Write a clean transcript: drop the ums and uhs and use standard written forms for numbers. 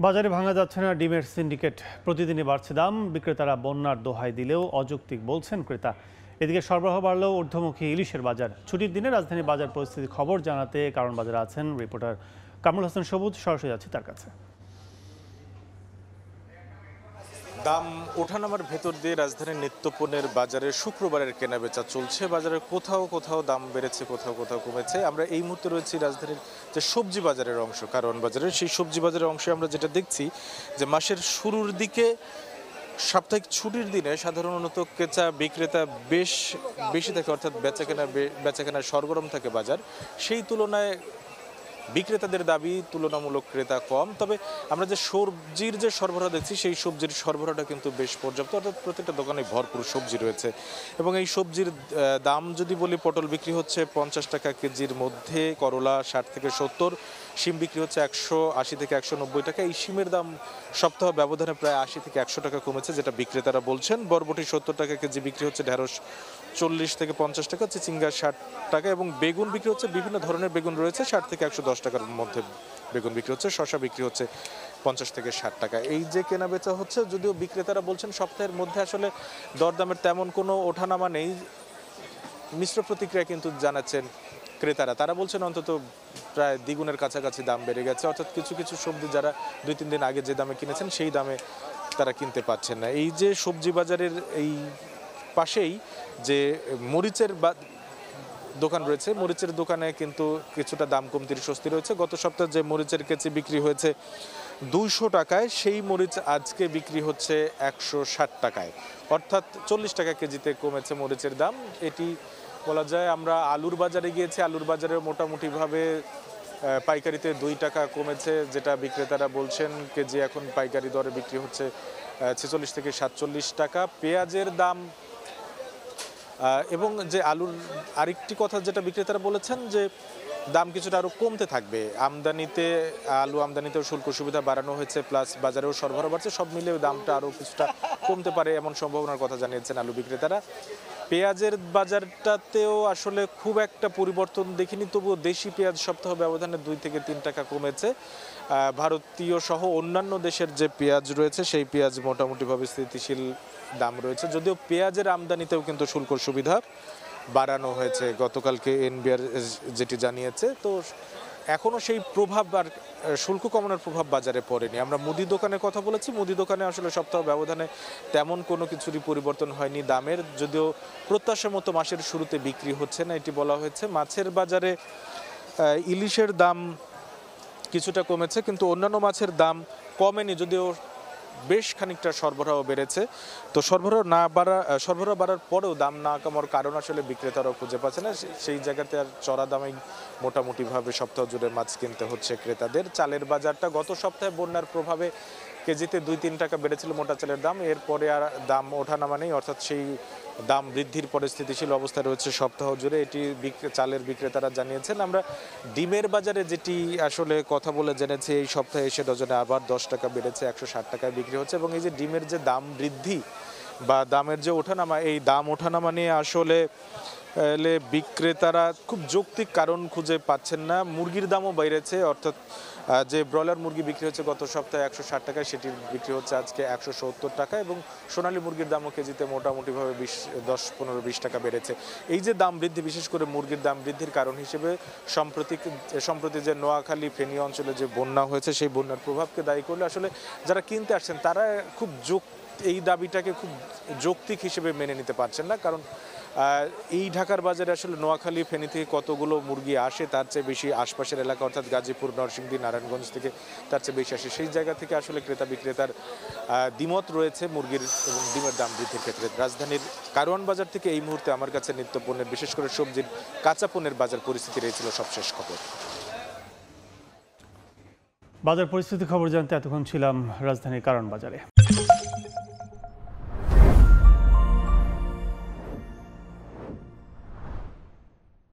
বাজারে ভাঙা যাচ্ছে না ডিমের সিন্ডিকেট, প্রতিদিনই বাড়ছে দাম। বিক্রেতারা বন্যার দোহাই দিলেও অযৌক্তিক বলছেন ক্রেতা। এদিকে সরবরাহ বাড়লেও ঊর্ধ্বমুখী ইলিশের বাজার। ছুটির দিনে রাজধানীর বাজার পরিস্থিতির খবর জানাতে কারণ বাজারে আছেন রিপোর্টার কামরুল হাসান সবুজ। সরাসরি যাচ্ছি তার কাছে। দাম ওঠানামার ভেতর দিয়ে রাজধানীর নিত্যপণ্যের বাজারে শুক্রবারের কেনাবেচা চলছে। বাজারে কোথাও কোথাও দাম বেড়েছে, কোথাও কোথাও কমেছে। আমরা এই মুহূর্তে রয়েছি রাজধানীর যে সবজি বাজারের অংশ, কারণ বাজারের সেই সবজি বাজারের অংশে আমরা যেটা দেখছি যে মাসের শুরুর দিকে সাপ্তাহিক ছুটির দিনে সাধারণত কেঁচা বিক্রেতা বেশ বেশি থাকে, অর্থাৎ বেচাকেনার সরগরম থাকে বাজার। সেই তুলনায় বিক্রেতাদের দাবি তুলনামূলক ক্রেতা কম। তবে আমরা যে সবজির যে সরবরাহ দেখছি সেই সবজির সরবরাহটা কিন্তু বেশ পর্যাপ্ত, অর্থাৎ প্রত্যেকটা দোকানে ভরপুর সবজি রয়েছে। এবং এই সবজির দাম যদি বলি, পটল বিক্রি হচ্ছে 50 টাকা কেজির মধ্যে, করলা 60 থেকে 70, শিম বিক্রি হচ্ছে 180 থেকে 190 টাকা। এই শিমের দাম সপ্তাহ ব্যবধানে প্রায় 80 থেকে 100 টাকা কমেছে, যেটা বিক্রেতারা বলছেন। বরবটি 70 টাকা কেজি বিক্রি হচ্ছে, ঢেঁড়স 40 থেকে 50 টাকা, চিচিঙ্গা 60 টাকা এবং বেগুন বিক্রি হচ্ছে, বিভিন্ন ধরনের বেগুন রয়েছে, 60 থেকে 110 টাকার মধ্যে বেগুন বিক্রি হচ্ছে। শসা বিক্রি হচ্ছে 50 থেকে 60 টাকা। এই যে কেনা বেচা হচ্ছে, যদিও বিক্রেতারা বলছেন সপ্তাহের মধ্যে আসলে দরদামের তেমন কোনো ওঠানামা নেই, মিশ্র প্রতিক্রিয়া কিন্তু জানাচ্ছেন ক্রেতারা। তারা বলছেন অন্তত প্রায় দ্বিগুণের কাছাকাছি দাম বেড়ে গেছে, অর্থাৎ কিছু কিছু সবজি যারা 2-3 দিন আগে যে দামে কিনেছেন সেই দামে তারা কিনতে পারছেন না। এই যে সবজি বাজারের এই পাশেই যে মরিচের দোকান রয়েছে, মরিচের দোকানে কিন্তু কিছুটা দাম কমতির স্বস্তি রয়েছে। গত সপ্তাহে যে মরিচের কেজি বিক্রি হয়েছে 200 টাকায়, সেই মরিচ আজকে বিক্রি হচ্ছে 160 টাকায়, অর্থাৎ 40 টাকা কেজিতে কমেছে মরিচের দাম। এটি বলা যায়। আমরা আলুর বাজারে গিয়েছি, আলুর বাজারে মোটামুটিভাবে পাইকারিতে 2 টাকা কমেছে, যেটা বিক্রেতারা বলছেন কেজি এখন পাইকারি দরে বিক্রি হচ্ছে 46 থেকে 47 টাকা। পেঁয়াজের দাম এবং যে আলুর আরেকটি কথা যেটা বিক্রেতারা বলেছেন যে দাম কিছুটা আরও কমতে থাকবে। আলু আমদানিতেও শুল্ক সুবিধা বাড়ানো হয়েছে, প্লাস বাজারেও সরবরাহ বাড়ছে, সব মিলে দামটা আরও কিছুটা কমতে পারে এমন সম্ভাবনার কথা জানিয়েছেন আলু বিক্রেতারা। পেঁয়াজের বাজারটাতেও আসলে খুব একটা পরিবর্তন দেখিনি, তবুও দেশি পেঁয়াজ সপ্তাহ ব্যবধানে 2 থেকে 3 টাকা কমেছে। ভারতীয় সহ অন্যান্য দেশের যে পেঁয়াজ রয়েছে সেই পেঁয়াজ মোটামুটিভাবে স্থিতিশীল দাম রয়েছে, যদিও পেঁয়াজের আমদানিতেও কিন্তু শুল্ক সুবিধা বাড়ানো হয়েছে গতকালকে এনবিআর যেটি জানিয়েছে। তো এখনও সেই প্রভাব আর শুল্ক কমানোর প্রভাব বাজারে পড়েনি। আমরা মুদি দোকানের কথা বলেছি, মুদি দোকানে আসলে সপ্তাহ ব্যবধানে তেমন কোনো কিছুরই পরিবর্তন হয়নি দামের, যদিও প্রত্যাশা মতো মাসের শুরুতে বিক্রি হচ্ছে না, এটি বলা হয়েছে। মাছের বাজারে ইলিশের দাম কিছুটা কমেছে, কিন্তু অন্যান্য মাছের দাম কমেনি, যদিও বেশ খানিকটা সরবরাহ বেড়েছে। তো সরবরাহ বাড়ার পরেও দাম না কমার কারণ আসলে বিক্রেতারাও খুঁজে পাচ্ছে না। সেই জায়গাতে আর চড়া দামেই মোটামুটিভাবে সপ্তাহ জুড়ে মাছ কিনতে হচ্ছে ক্রেতাদের। চালের বাজারটা গত সপ্তাহে বন্যার প্রভাবে কেজিতে 2-3 টাকা বেড়েছিল মোটা চালের দাম, এরপরে আর দাম ওঠানামা নেই, অর্থাৎ সেই দাম বৃদ্ধির পরে স্থিতিশীল অবস্থায় রয়েছে সপ্তাহ জুড়ে, এটি চালের বিক্রেতারা জানিয়েছেন। আমরা ডিমের বাজারে যেটি আসলে কথা বলে জেনেছি, এই সপ্তাহে এসে ডজনে আবার 10 টাকা বেড়েছে, 160 টাকায় বিক্রি হচ্ছে। এবং এই যে ডিমের যে দাম বৃদ্ধি বা দামের যে ওঠানামা, এই দাম ওঠানামা নিয়ে আসলে বিক্রেতারা খুব যৌক্তিক কারণ খুঁজে পাচ্ছেন না। মুরগির দামও বেড়েছে, অর্থাৎ যে ব্রয়লার মুরগি বিক্রি হচ্ছে গত সপ্তাহে 160 টাকায়, সেটি বিক্রি হচ্ছে আজকে 170 টাকা। এবং সোনালী মুরগির দামও কেজিতে মোটামুটিভাবে 10-15-20 টাকা বেড়েছে। এই যে দাম বৃদ্ধি, বিশেষ করে মুরগির দাম বৃদ্ধির কারণ হিসেবে সম্প্রতি যে নোয়াখালী ফেনী অঞ্চলে যে বন্যা হয়েছে, সেই বন্যার প্রভাবকে দায়ী করলে আসলে যারা কিনতে আসছেন তারা খুব এই দাবিটাকে খুব যৌক্তিক হিসেবে মেনে নিতে পারছেন না। কারণ এই ঢাকার বাজারে আসলে নোয়াখালী ফেনী থেকে কতগুলো মুরগি আসে, তার চেয়ে বেশি আশপাশের এলাকা, অর্থাৎ গাজীপুর, নরসিংদী, নারায়ণগঞ্জ থেকে তার চেয়ে বেশি আসে। সেই জায়গা থেকে আসলে ক্রেতা বিক্রেতার দ্বিমত রয়েছে মুরগির এবং ডিমের দাম বৃদ্ধির ক্ষেত্রে। রাজধানীর কারওয়ান বাজার থেকে এই মুহূর্তে আমার কাছে নিত্যপণ্যের, বিশেষ করে সবজির, কাঁচা পণ্যের বাজার পরিস্থিতির এই ছিল সবশেষ খবর। বাজার পরিস্থিতি খবর জানতে এতক্ষণ ছিলাম রাজধানীর কারওয়ান বাজারে।